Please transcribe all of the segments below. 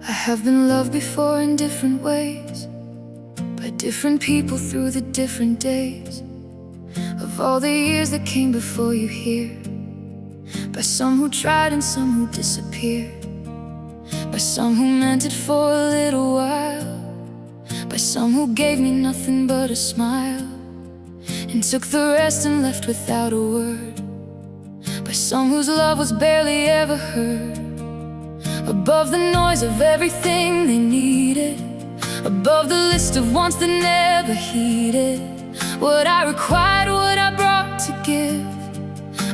I have been loved before in different ways, by different people through the different days of all the years that came before you here, by some who tried and some who disappeared, by some who meant it for a little while, by some who gave me nothing but a smile and took the rest and left without a word, by some whose love was barely ever heard, above the noise of everything they needed, above the list of wants that never heeded what I required, what I brought to give.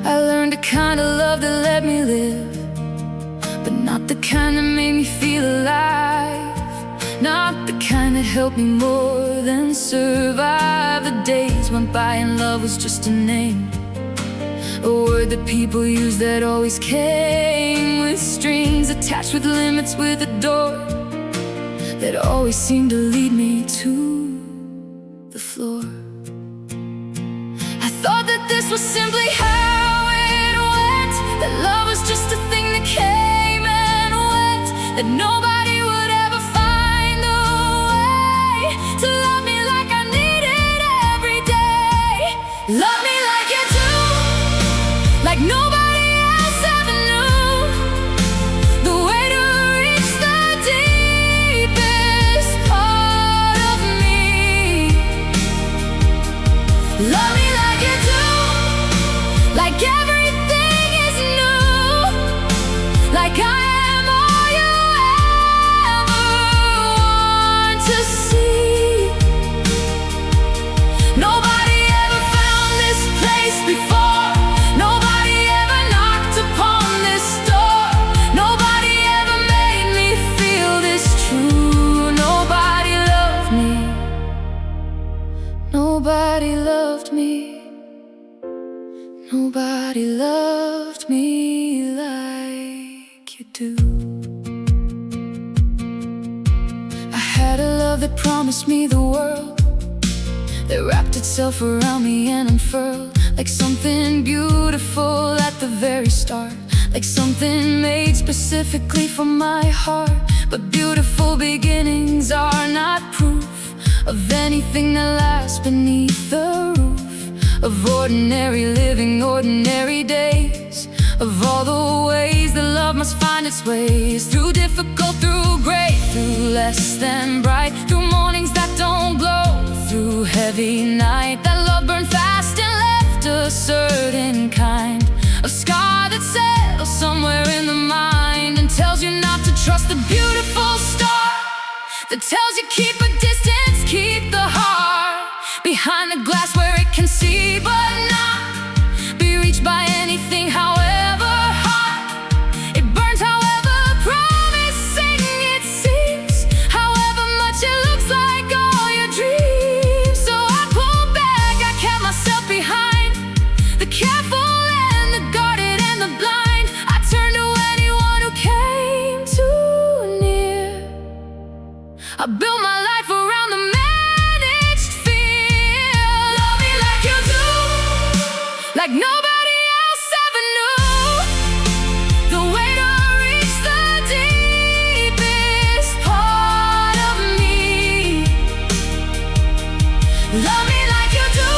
I learned a kind of love that let me live, but not the kind that made me feel alive, not the kind that helped me more than survive. The days went by and love was just a name, a word that people use that always came with strings attached, with limits, with a door that always seemed to lead me to the floor. I thought that this was simply how it went, that love was just a thing that came and went, that nobody would ever find a way to love me like I needed every day. Love me like you do, like nobody else ever knew, the way to reach the deepest part of me. Love me like you do, like everything is new, like I am all you ever want to see. Nobody ever found this place before, nobody ever knocked upon this door, nobody ever made me feel this true. Nobody loved me, nobody loved me, nobody loved me like you do. I had a love that promised me the world, that wrapped itself around me and unfurled, like something beautiful at the very start, like something made specifically for my heart. But beautiful beginnings are not proof of anything that lasts beneath the roof of ordinary living, ordinary days, of all the ways that love must find its ways, through difficult, through great, through less than bright, through mornings that don't glow, through heavy night that love burned fast and left a certain kind of scar that settles somewhere in the mind and tells you not to trust the beautiful star, that tells you keep a distance, keep the heart behind the glass where it can see but not be reached by anything, however hot it burns, however promising it seems, however much it looks like all your dreams. So I pulled back, I kept myself behind the careful and the guarded and the blind. I turned to anyone who came too near. I built my life around the managed fear. Love me like you do, like nobody else ever knew, the way to reach the deepest part of me. Love me like you do,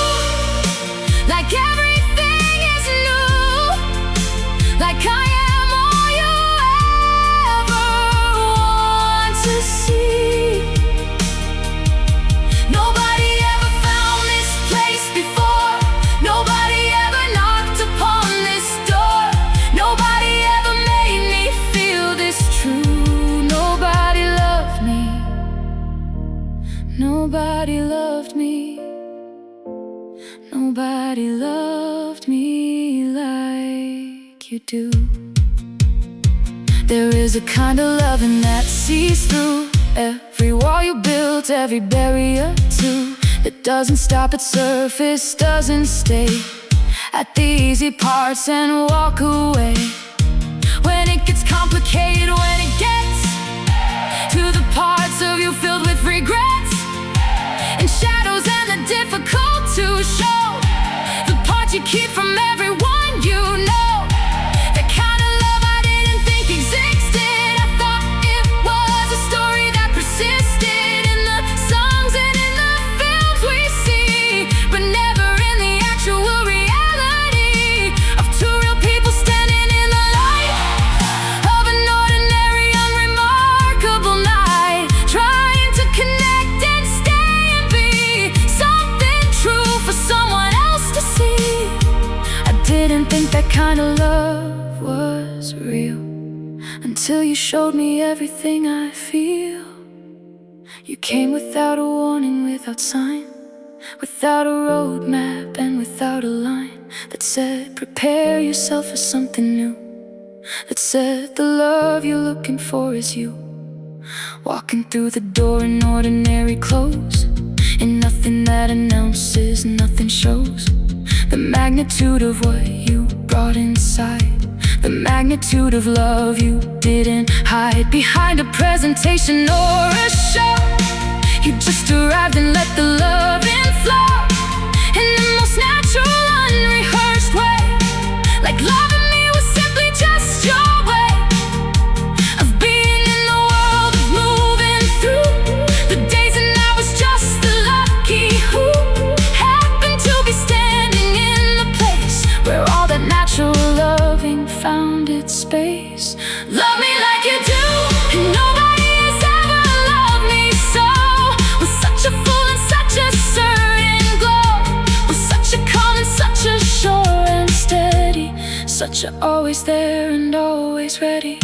like everything is new, like I am all you ever want to see. Nobody ever found this place before, nobody ever knocked upon this door, nobody ever made me feel this true. Nobody loved me, nobody loved me, nobody loved me like you do. There is a kind of loving that sees through every wall you built, every barrier too, that doesn't stop at surface, doesn't stay at the easy parts and walk away when it gets complicated, when it gets to the parts of you filled with regrets and shadows and the difficult to show, the parts you keep from everyone you know, the kind of love I didn't think existed. I thought it was until you showed me everything I feel. You came without a warning, without sign, without a roadmap and without a line that said, prepare yourself for something new, that said, the love you're looking for is you. Walking through the door in ordinary clothes, and nothing that announces, nothing shows the magnitude of what you brought inside, the magnitude of love you didn't hide behind a presentation or a show. You just arrived and let the love flow in the most natural, unrehearsed way, like loving me was simply just your way of being in the world, of moving through the days, and I was just the lucky who happened to be standing in the place where all that natural loving found its space. Love me like you do, and nobody has ever loved me so, with such a full and such a certain glow, with such a calm and such a sure and steady, such a always there and always ready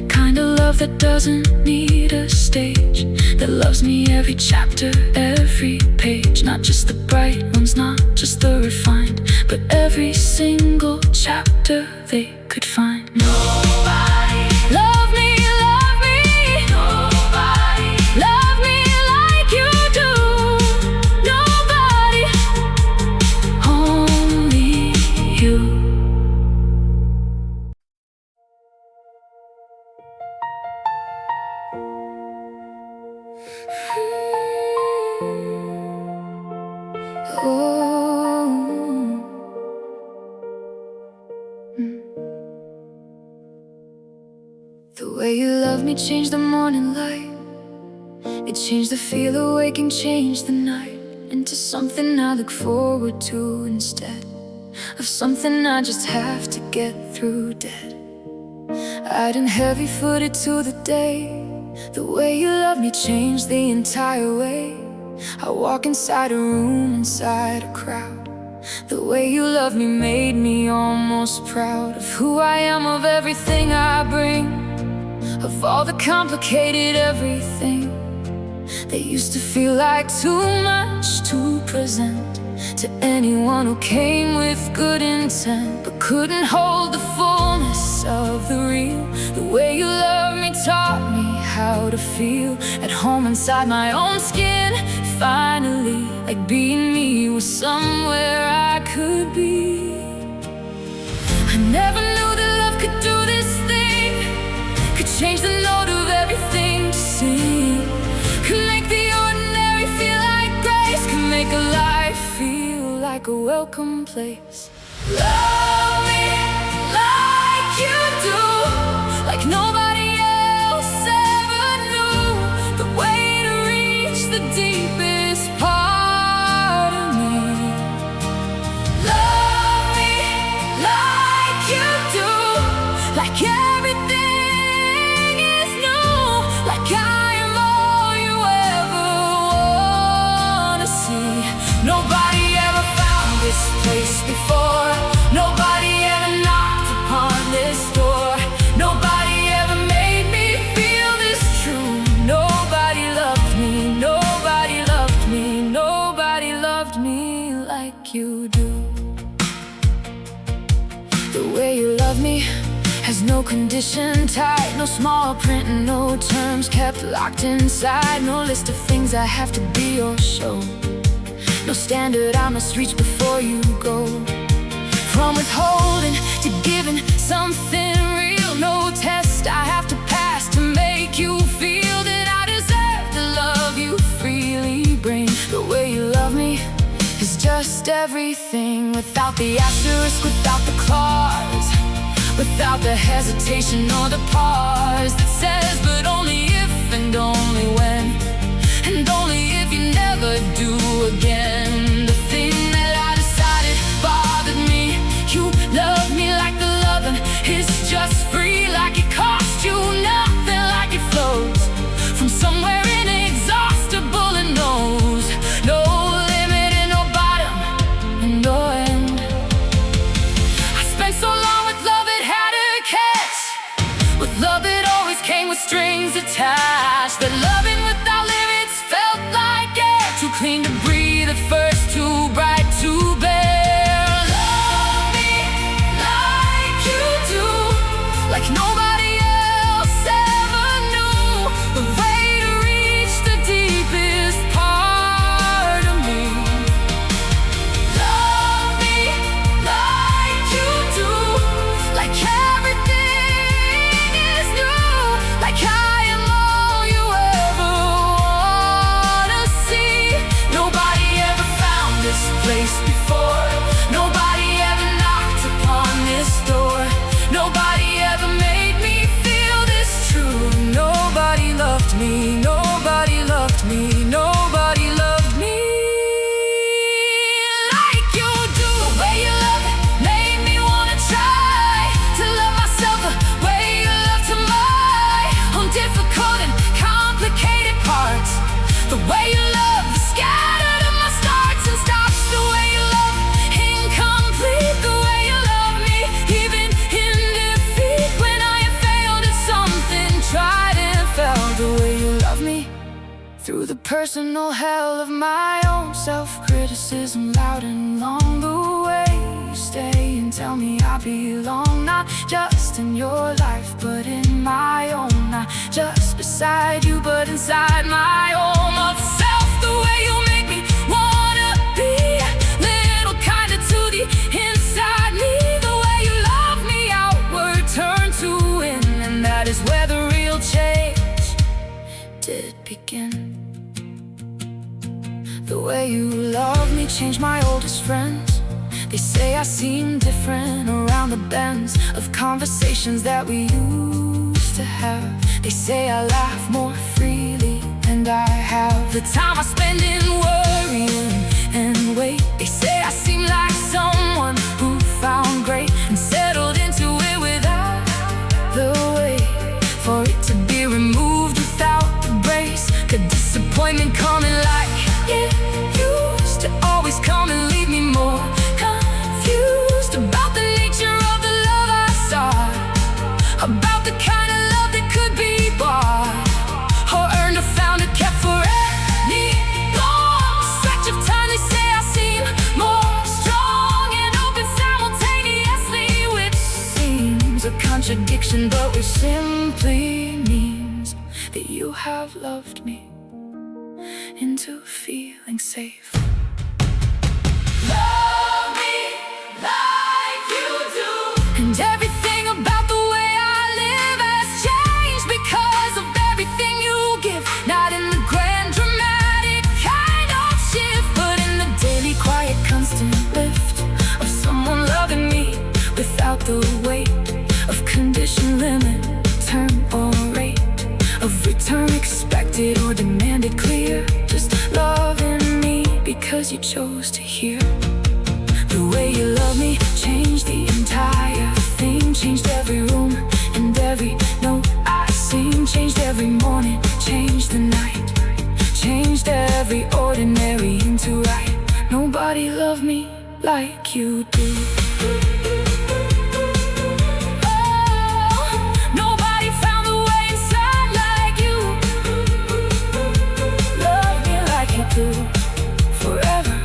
kind of love that doesn't need a stage, that loves me every chapter, every page, not just the bright ones, not just the refined, but every single chapter they could find. Nobody love me, nobody love me like you do. Nobody, only you. The way you love me changed the morning light. It changed the feel of waking, changed the night into something I look forward to instead of something I just have to get through dead. Riding heavy-footed to the day. The way you love me changed the entire way I walk inside a room, inside a crowd. The way you love me made me almost proud of who I am, of everything I bring, of all the complicated everything that used to feel like too much to present to anyone who came with good intent, but couldn't hold the fullness of the real. The way you love me taught me how to feel at home inside my own skin. Finally, like being me was somewhere I could be. I never knew that love could do this thing, could change the note of everything to sing, could make the ordinary feel like grace, could make a life feel like a welcome place. Love me like you do, like nobody else ever knew, the way to reach the deepest part of me. Love me like you do, like everything is new, like I am all you ever wanna see. Nobody ever found this place before, nobody ever knocked upon this door, nobody ever made me feel this true. Nobody loved me, nobody loved me, nobody loved me like you do. The way you love me has no condition tied, no small print, no terms kept locked inside, no list of things I have to be or show, no standard I must reach before you go. From withholding to giving something real, no test I have to pass to make you feel that I deserve the love you freely bring. The way you love me is just everything, without the asterisk, without the clause, without the hesitation or the pause that says but only if and only when, and only if you never do again. The thing that I decided bothered me, you love me like the loving is just free, like it cost you nothing, like it flows from somewhere inexhaustible and knows no limit and no bottom and no end. I spent so long with love it had a catch, with love that strings attached. That loving without limits felt like air, too clean to breathe at first, too bright to bear. Love me like you do, like nobody else ever knew. The way to reach the deepest part of me. Love me like you do, like everything is new, like I am all you ever wanna see. Nobody ever found this place before. Nobody ever knocked upon this door. Nobody ever made me feel this true. Nobody loved me, nobody loved me, nobody loved me like you do. The way you love it made me wanna try to love myself the way you love to my own difficult and complicated parts. The way you love the scattered of my starts and stops. The way you love incomplete. The way you love me even in defeat, when I have failed at something, tried and failed. The way you love me through the personal hell of my own self-criticism, loud and long. The way you stay and tell me I belong, not just in your life but in my own. Not just beside you but inside my home of self. The way you make me wanna be a little kinder to the inside me. The way you love me outward, turn to in, and that is where the real change did begin. The way you love me changed my oldest friends. They say I seem different around the bends of conversations that we used to have. They say I laugh more freely, and I have the time I spend in worrying and wait. They say I seem like someone who found great and settled into it without the wait for it to be removed without the brace. Could disappointment coming like it used to always come and leave me more confused about the nature of the love I sought, about the kind of love that could be bought or earned or found or kept for any long stretch of time. They say I seem more strong and open simultaneously, which seems a contradiction, but which simply means that you have loved me into feeling safe. Love me like you do, and everything about the way I live has changed because of everything you give. Not in the grand dramatic kind of shift, but in the daily quiet constant lift of someone loving me without the weight of condition, limit, term or rate, of return expected or demanded clear. Just loving me because you chose to hear. The way you love me changed the entire thing, changed every room and every note I sing, changed every morning, changed the night, changed every ordinary into right. Nobody loved me like you do. Nobody found the way inside like you. Love me like you do, forever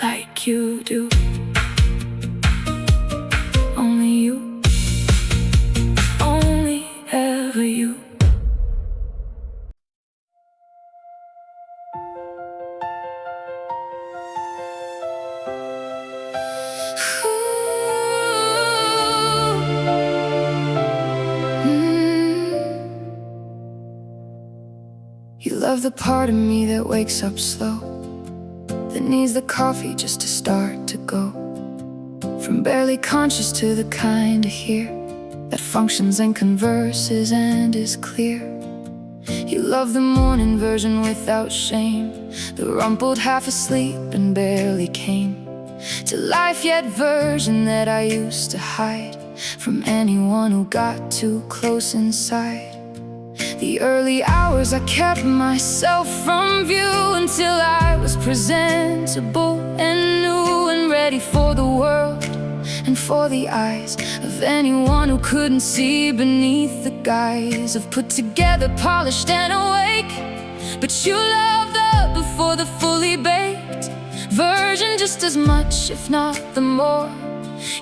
like you do. Only you, only ever you. You love the part of me that wakes up slow, that needs the coffee just to start to go. From barely conscious to the kind to hear, that functions and converses and is clear. You love the morning version without shame, the rumpled half asleep and barely came to life yet version that I used to hide from anyone who got too close inside. The early hours I kept myself from view until I was presentable and new and ready for the world and for the eyes of of anyone who couldn't see beneath the guise of put together, polished and awake. But you love the before the fully baked version just as much, if not the more.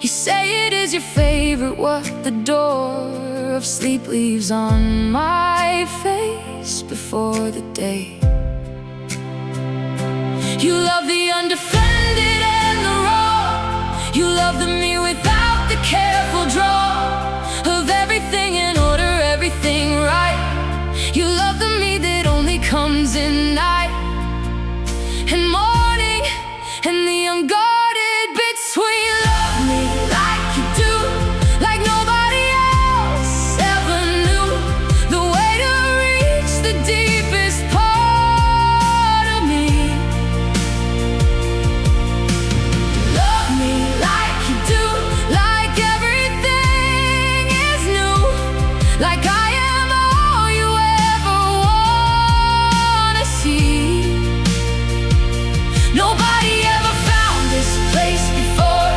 You say it is your favorite, what the door of sleep leaves on my face before the day. You love the undefended and the raw. You love the me without the careful draw of everything in order, everything right. You love the me that only comes in night and morning, and the unguarded between. Love me like you do, like nobody else ever knew, the way to reach the deepest part of me. Love me like you do, like everything is new, like I am all you ever wanna see. Nobody ever found this place before.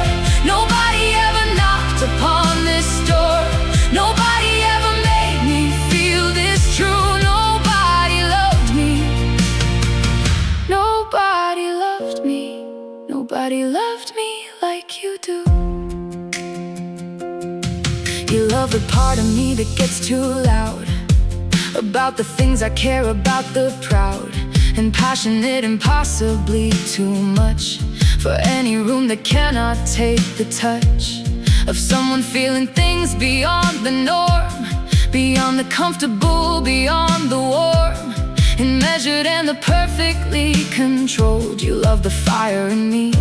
Nobody ever knocked upon this door. Nobody ever made me feel this true. Nobody loved me. Nobody loved me. Nobody loved me like you do. You love the part of me that gets too loud about the things I care about, the proud and passionate, impossibly too much for any room that cannot take the touch of someone feeling things beyond the norm, beyond the comfortable, beyond the warm, and measured and the perfectly controlled. You love the fire in me,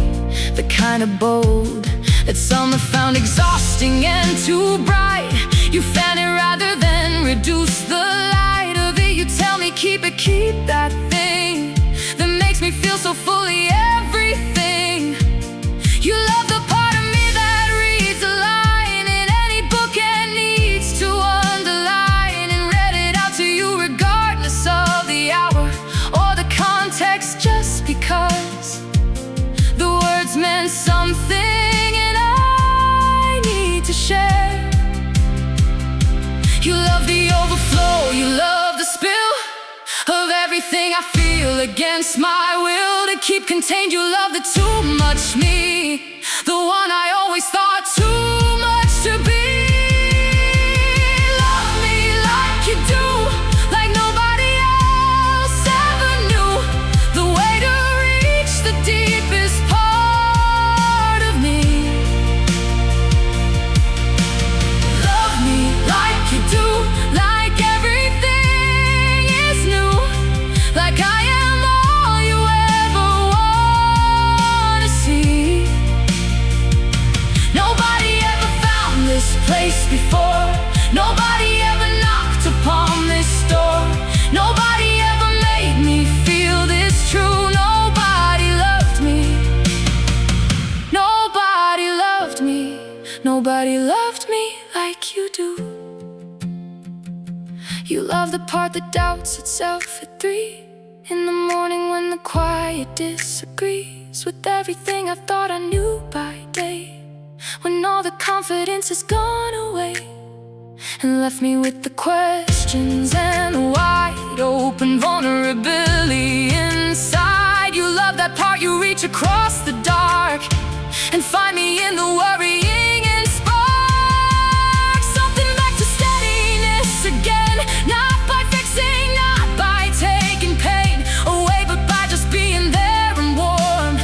the kind of bold that some have found exhausting and too bright. You fan it rather than reduce the light of it. You tell me keep it, keep that thing that makes me feel so fully everything. You love the part of me that reads a line in any book and needs to underline, and read it out to you regardless of the hour or the context, just because the words meant something and I need to share. You love the overflow, you love the spill of everything I feel against my will to keep contained. You love the too much me, the one I always thought too much to be. Love me like you do, like nobody else ever knew, the way to reach the deepest part of me. Love me like you do, like everything is new, like I am all you ever wanna see. Nobody ever found this place before. Nobody ever knocked upon this door. Nobody ever made me feel this true. Nobody loved me. Nobody loved me. Nobody loved me like you do. You love the part that doubts itself at 3 in the morning when the quiet disagrees with everything I thought I knew by day, when all the confidence has gone away and left me with the questions and the wide open vulnerability inside. You love that part you reach across the dark and find me in the worrying and spark something back to steadiness again, not by fixing, not by taking pain away, but by just being there and warm,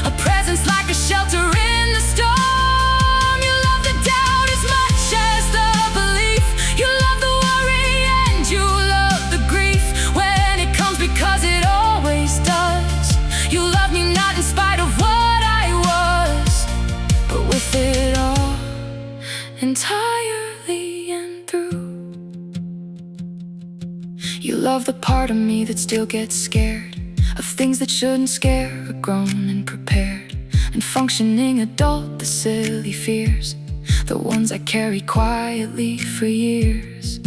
a presence like a shelter in the storm. You love the doubt as much as the belief. You love the worry and you love the grief when it comes, because it always does. You love me not in spite of what I was, but with it all, entirely and through. You love the part of me that still gets scared of things that shouldn't scare, a grown and prepared and functioning adult, the silly fears, the ones I carry quietly for years.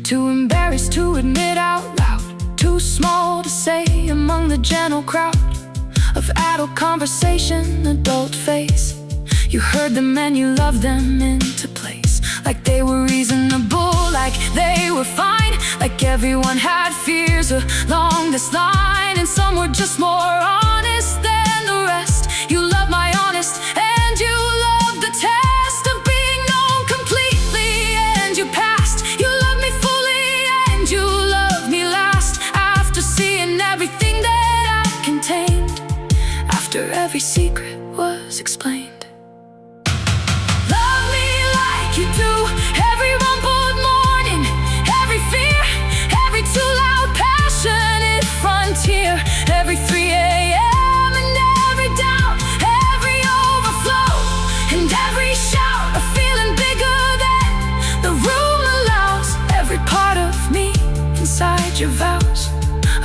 Too embarrassed to admit out loud, too small to say among the gentle crowd of adult conversation, adult face. You heard them and you loved them into like they were reasonable, like they were fine, like everyone had fears along this line, and some were just more honest than the rest. You love my honest, and you love the test of being known completely, and you passed. You love me fully, and you love me last, after seeing everything that I contained, after every secret was explained. Love me like you do, every rumbled morning, every fear, every too loud passionate frontier, every 3 a.m. and every doubt, every overflow and every shout, a feeling bigger than the room allows, every part of me inside your vows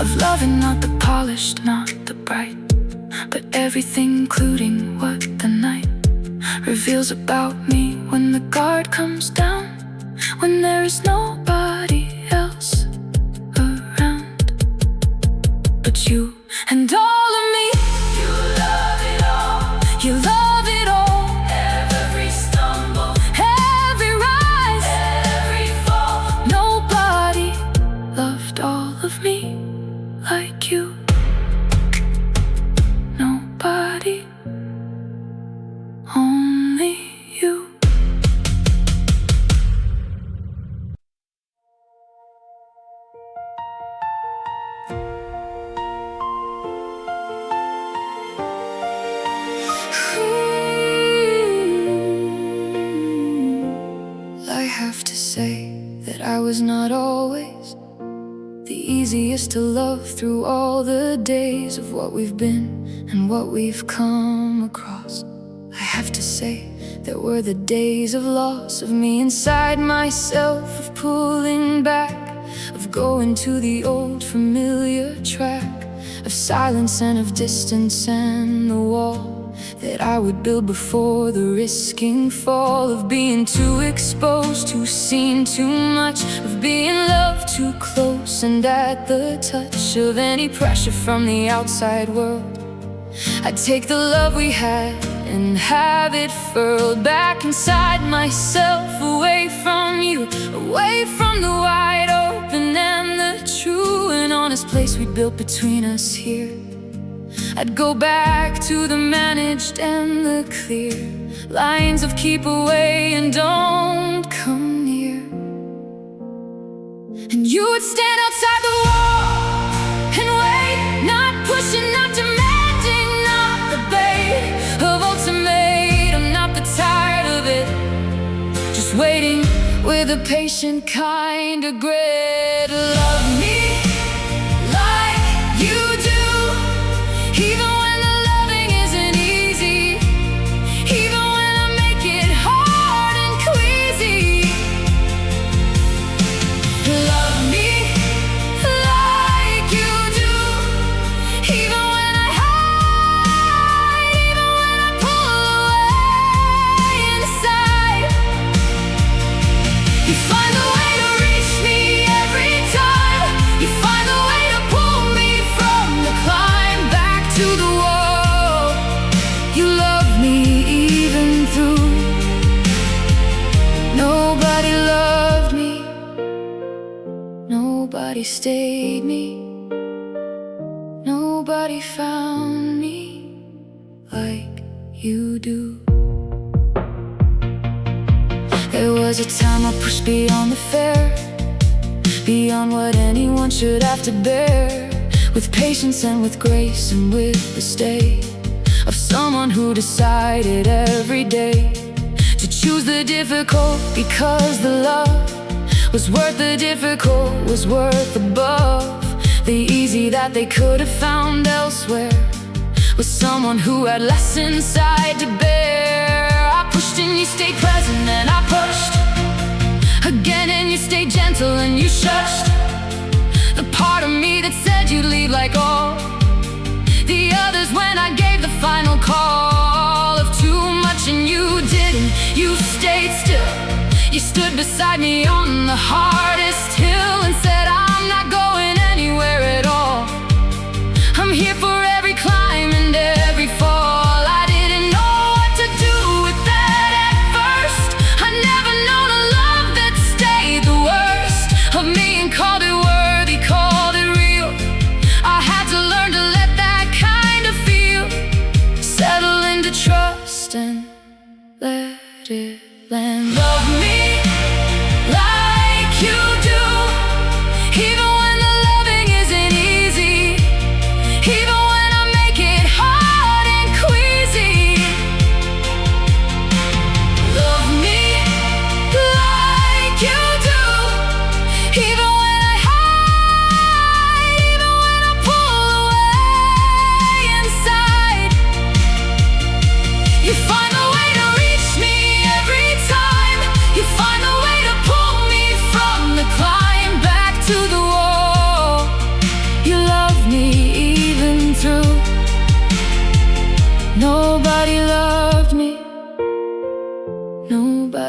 of loving, not the polished, not the bright, but everything, including what the night reveals about me when the guard comes down, when there is nobody else around but you and all of me. You love it all, you love it all, every stumble, every rise, every fall. Nobody loved all of me like you. Nobody, only you. I have to say that I was not always the easiest to love through all the days of what we've been and what we've come across. I have to say there were the days of loss, of me inside myself, of pulling back, of going to the old familiar track, of silence and of distance and the wall that I would build before the risking fall, of being too exposed, too seen, too much, of being loved too close, and at the touch of any pressure from the outside world, I'd take the love we had and have it furled back inside myself, away from you, away from the wide open and the true and honest place we built between us here. I'd go back to the managed and the clear lines of keep away and don't come near. And you would stand outside the wall and wait, not pushing, not demanding, not the bait of ultimatum, not the tired of it, just waiting with a patient kind of grit. Love me like you do, even when the loving isn't easy, even when I make it hard and queasy. Love me like you do, even when I hide, even when I pull away inside. You find a way to reach me every time, you find a way to pull me from the climb back to the wall. You love me even through nobody loved me, nobody stayed me, nobody found me like you do. There was a time I pushed beyond the fair, beyond what anyone should have to bear, with patience and with grace and with the stay of someone who decided every day to choose the difficult, because the love was worth the difficult, was worth above the easy that they could have found elsewhere, with someone who had less inside to bear. I pushed and you stayed present, and I pushed again and you stayed gentle and you shushed the part of me that said you'd leave like all the others when I gave the final call of too much, and you didn't. You stayed still, you stood beside me on the hardest hill and said I'm not going anywhere at all. I'm here for every climb and every fall. I didn't know what to do with that at first. I never known a love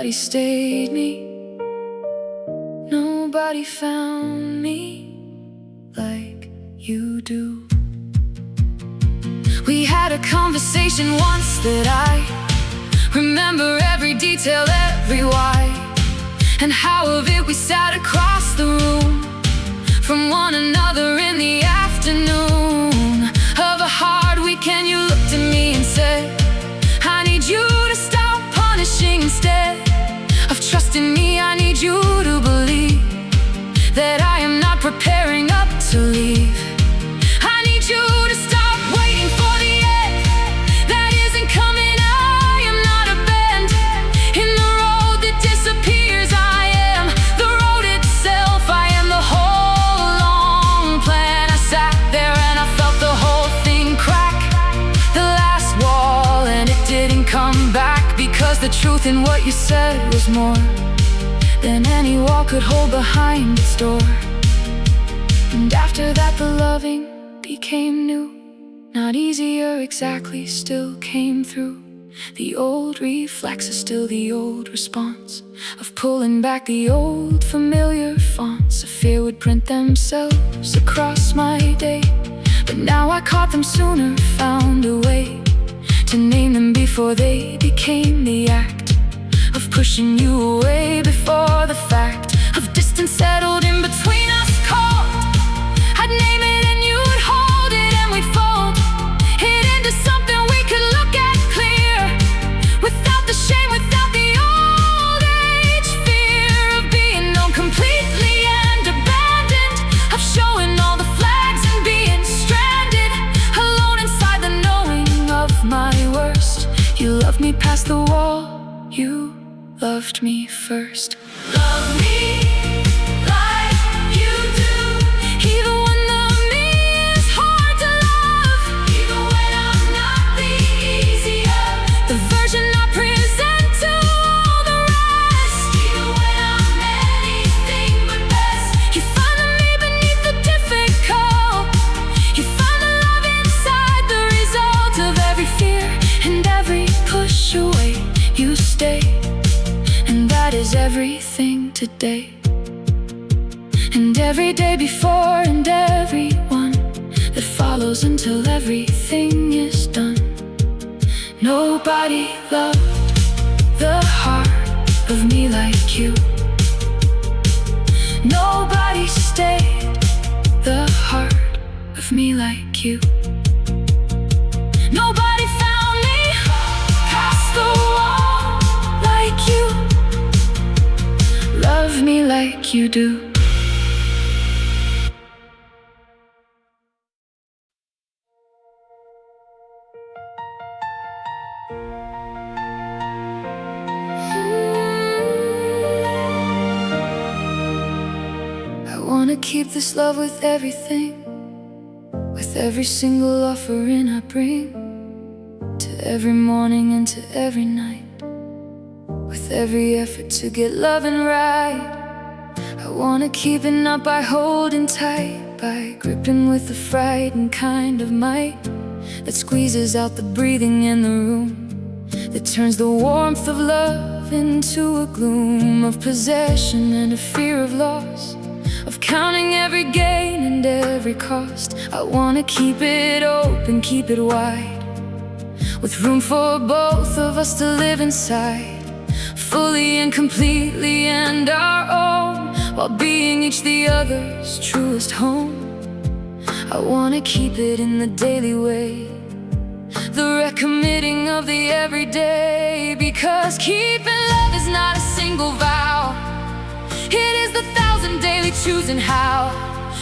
Nobody stayed me, nobody found me like you do. We had a conversation once that I remember every detail, every why, and how of it we sat across the room from one another in the afternoon of a hard weekend. You looked at me and said, I need you to stop punishing instead of trusting me. I need you to believe that I am not preparing up to leave. I need you to stop waiting for the end that isn't coming. I am not a bend in the road that disappears. I am the road itself. I am the whole long plan. I sat there and I felt the whole thing crack, the last wall, and it didn't come back, because the truth in what you said was more than any wall could hold behind its door. And after that the loving became new, not easier exactly, still came through. The old reflexes, still the old response of pulling back the old familiar fonts of fear would print themselves across my day. But now I caught them sooner, found a way to name them before they became the act of pushing you away before the fact of distance settled in between us cold. I'd name it and you'd hold it, and we'd fold it into something we could look at clear, without the shame, without the old age fear of being known completely and abandoned, of showing all the flags and being stranded alone inside the knowing of my worst. You loved me past the wall, you loved me first. Love me like you do, even when the me is hard to love, even when I'm not the easier, the version I present to all the rest, even when I'm anything but best. You find the me beneath the difficult, you find the love inside the result of every fear and every push away. You stay, and that is everything today, and every day before, and every one that follows until everything is done. Nobody loved the heart of me like you. Nobody stayed the heart of me like you. Nobody found me past the wall like you. Love me like you do. I wanna keep this love with everything, with every single offering I bring, to every morning and to every night, with every effort to get loving right. I wanna keep it not by holding tight, by gripping with a frightened kind of might that squeezes out the breathing in the room, that turns the warmth of love into a gloom of possession and a fear of loss, of counting every gain and every cost. I wanna keep it open, keep it wide, with room for both of us to live inside, fully and completely and our own, while being each the other's truest home. I wanna keep it in the daily way, the recommitting of the everyday, because keeping love is not a single vow, it is the 1,000 daily choosing how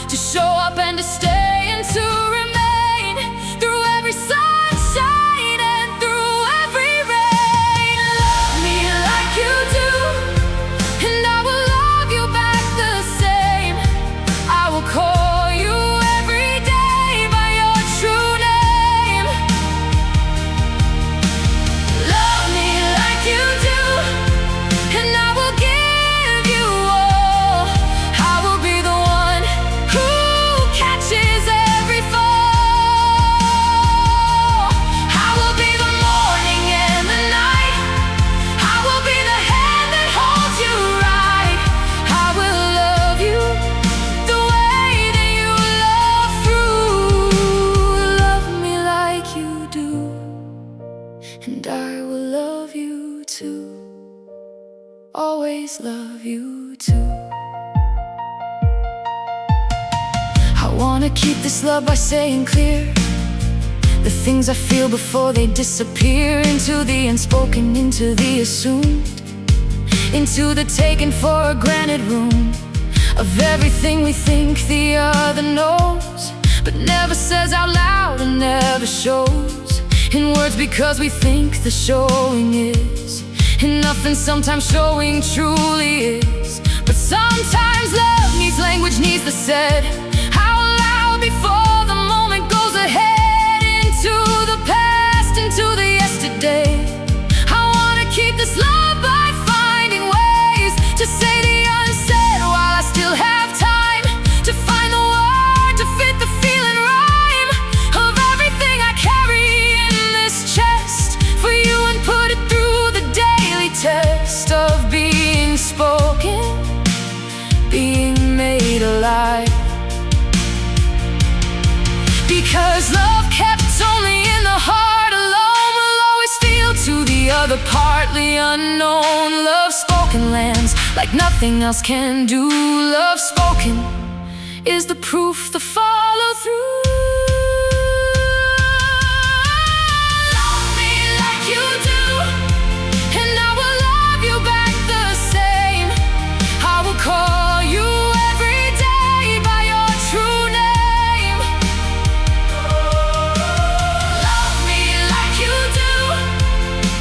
to show up and to stay and to remain through every sunshine and through every rain. Love me like you do, and I will love you back the same. I will call you every day by your true name. Love me like you do, and I will give you all. I will be the one who I wanna keep this love by saying clear the things I feel before they disappear into the unspoken, into the assumed, into the taken for granted room of everything we think the other knows, but never says out loud and never shows in words, because we think the showing is enough, and sometimes showing truly is. But sometimes love needs language, needs the said out loud before the moment goes ahead into the past, into the yesterday. I wanna keep this love by finding ways to say the unsaid while I still have time to find the word to fit the feeling rhyme of everything I carry in this chest for you, and put it through the daily test of being spoken, being made alive. Because love kept only in the heart alone will always feel to the other partly unknown. Love spoken lands like nothing else can do. Love spoken is the proof, the follow through. Love me like you do, and I will love you back the same. I will call you every day by your true name. Love me like you do,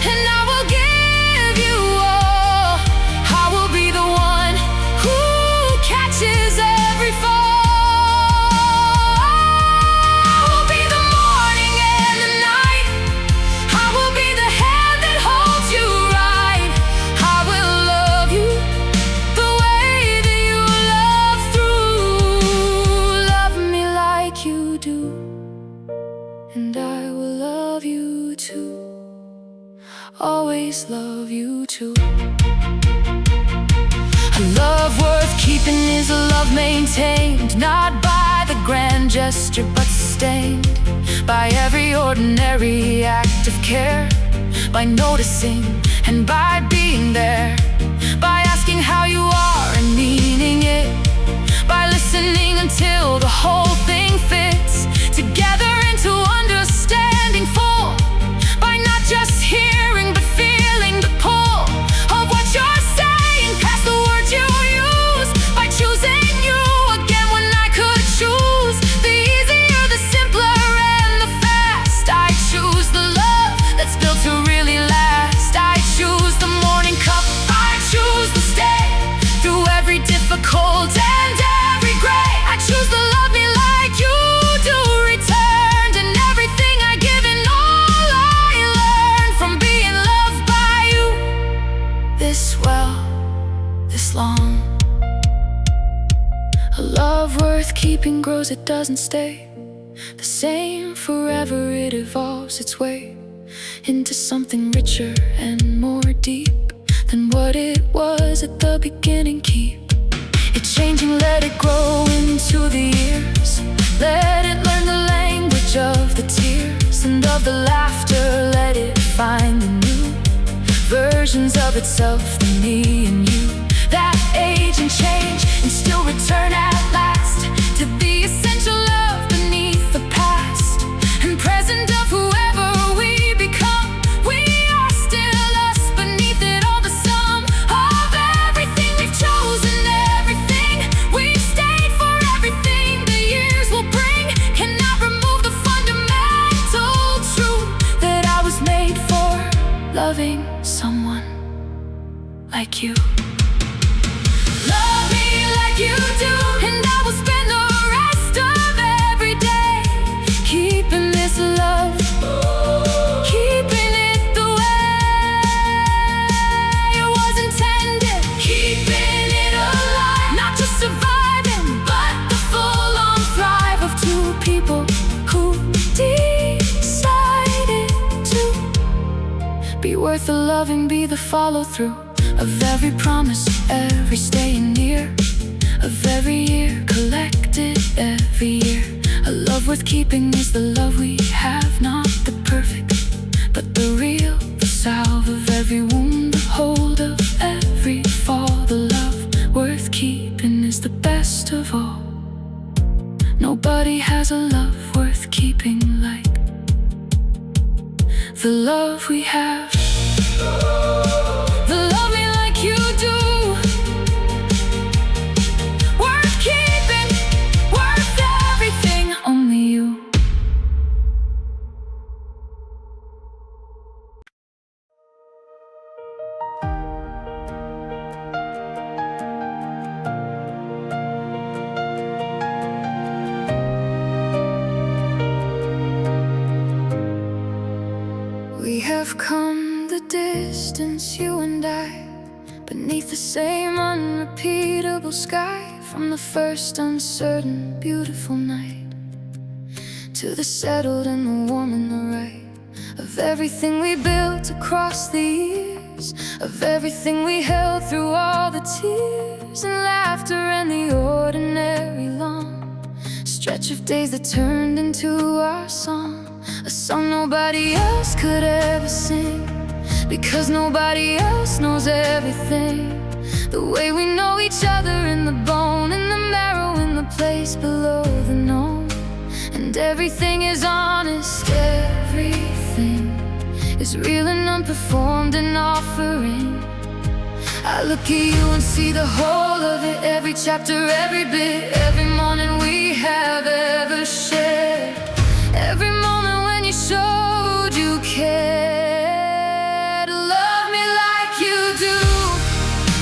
and I will give you all. I will be the one who catches every fall. I will be the morning and the night. I will be the hand that holds you right. I will love you the way that you love through. Love me like you do, and I will love you too. Always love you too. A love worth keeping is a love maintained, not by the grand gesture but sustained by every ordinary act of care, by noticing and by being there, by asking how you are and meaning it, by listening until the whole thing fits together into understanding full, by not just hearing but feeling the pull of what you're saying past the words you use, by choosing you again when I could choose the easier, the simpler, and the fast. I choose the love that's built to really last. I choose the morning cup, I choose the stay through every difficult and every gray. I choose to love me like you do, returned in everything I give and all I learned from being loved by you this well, this long. A love worth keeping grows, it doesn't stay the same forever. It evolves its way into something richer and more deep than what it was at the beginning. Keep it changing, let it grow into the years. Let it learn the language of the tears and of the laughter. Let it find the new versions of itself, the me and you, that age and change and still return at last to the essential love beneath the past and present of whoever we become. We are still us beneath it all, the sum of everything we've chosen, everything we've stayed for, everything the years will bring cannot remove the fundamental truth that I was made for loving someone like you. Love me like you do, and I will spend the rest of every day keeping this love, keeping it the way it was intended, keeping it alive, not just surviving, but the full-on thrive of two people who decided to be worth the loving, be the follow-through of every promise, every staying near, of every year collected every year. A love worth keeping is the love we have, not the perfect, but the real, the salve of every wound, the hold of every fall. The love worth keeping is the best of all. No Nobody has a love worth keeping like the love we have. The love me like you do, worth keeping, worth everything, only you. We have come the distance, you and I, beneath the same unrepeatable sky. From the first uncertain, beautiful night to the settled and the warm and the right. Of everything we built across the years, of everything we held through all the tears and laughter and the ordinary long stretch of days that turned into our song. A song nobody else could ever sing, because nobody else knows everything the way we know each other, in the bone, in the marrow, in the place below the known. And everything is honest, everything is real and unperformed, an offering. I look at you and see the whole of it, every chapter, every bit, every morning we have ever shared, every moment when you showed you cared. Love me like you do,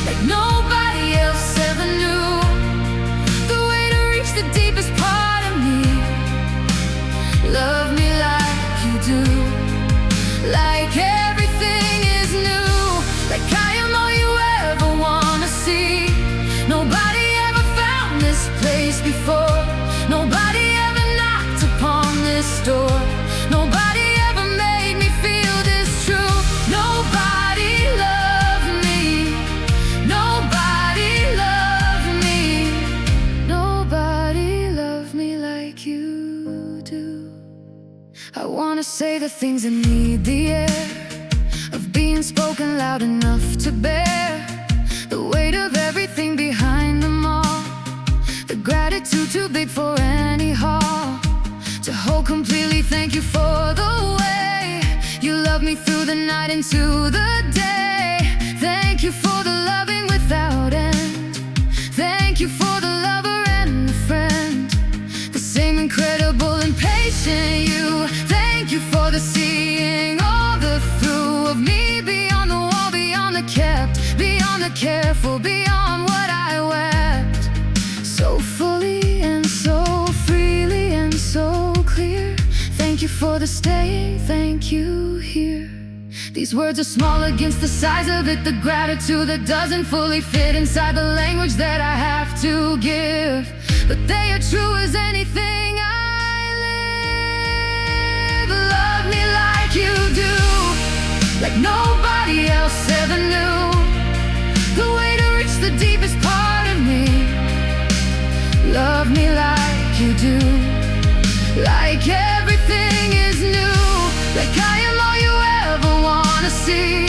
like nobody else ever knew, the way to reach the deepest part of me. Love me like you do, like everything is new, like I am all you ever wanna see. Nobody ever found this place before, nobody ever knocked upon this door, nobody ever made me feel this true. Nobody loved me, nobody loved me, nobody loved me like you do. I wanna say the things that need the air of being spoken loud enough to bear the weight of everything behind them all, the gratitude too big for any hall to hold completely. Thank you for the way you love me through the night into the day. Thank you for the loving without end. Thank you for the lover and the friend, the same incredible and patient you. Thank you for the seeing all the through of me, beyond the wall, beyond the kept, beyond the careful, beyond what I wept, so fully and so freely and so clear. Thank you for the staying, thank you here. These words are small against the size of it, the gratitude that doesn't fully fit inside the language that I have to give, but they are true as anything I live. Love me like you do, like nobody else ever knew, the way to reach the deepest part of me. Love me like you do, like everything is new, like I am all you ever wanna see.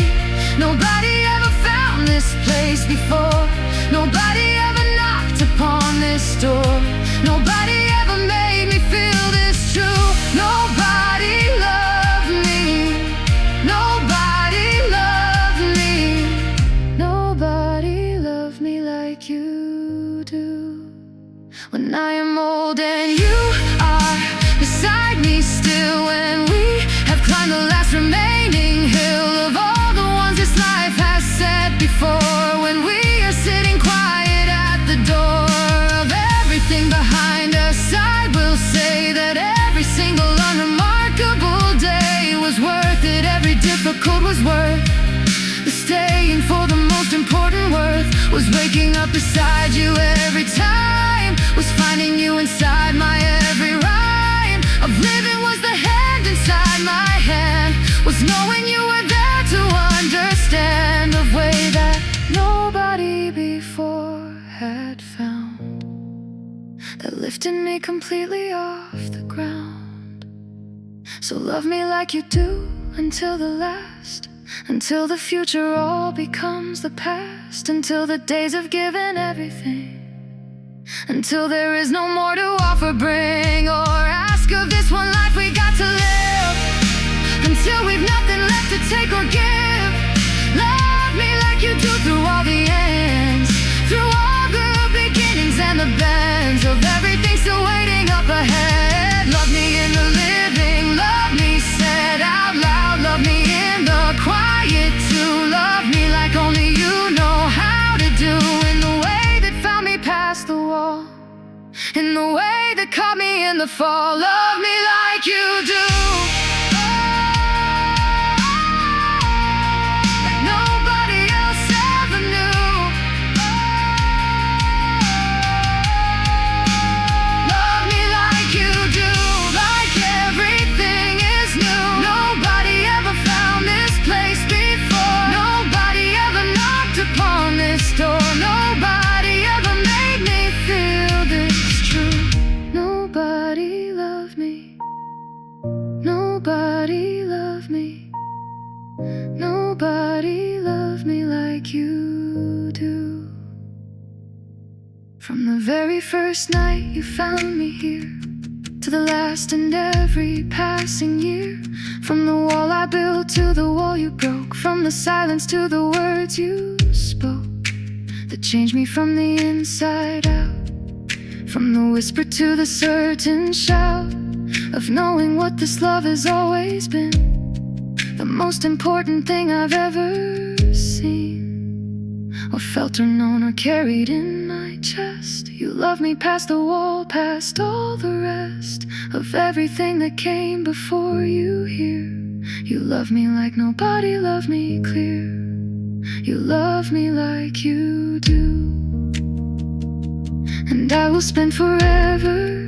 Nobody ever found this place before, nobody ever knocked upon this door, nobody ever made me feel this true. Nobody loved me, nobody loved me, nobody loved me like you do. When I am old and you are beside me still, when we have climbed the last remaining hill of all the ones this life has set before, when we are sitting quiet at the door of everything behind us, I will say that every single unremarkable day was worth it, every difficult was worth the staying for. The most important worth was waking up beside you every time, was finding you inside my every rhyme of living, was the hand inside my hand, was knowing you were there to understand the way that nobody before had found, that lifted me completely off the ground. So love me like you do until the last, until the future all becomes the past, until the days have given everything, until there is no more to offer. Bring take or give. Love me like you do through all the ends, through all the beginnings and the bends of everything still waiting up ahead. Love me in the living, love me said out loud, love me in the quiet too. Love me like only you know how to do, in the way that found me past the wall, in the way that caught me in the fall. Love me like you do. Like nobody else ever knew. Love me like you do, like everything is new. Nobody ever found this place before. Nobody ever knocked upon this door. Nobody ever made me feel this true. Nobody loved me. Nobody loved me. Nobody loved me like you do. From the very first night you found me here, to the last and every passing year. From the wall I built to the wall you broke, from the silence to the words you spoke that changed me from the inside out. From the whisper to the certain shout of knowing what this love has always been, the most important thing I've ever seen, or felt or known or carried in my chest. You love me past the wall, past all the rest of everything that came before you here. You love me like nobody loved me clear. You love me like you do. And I will spend forever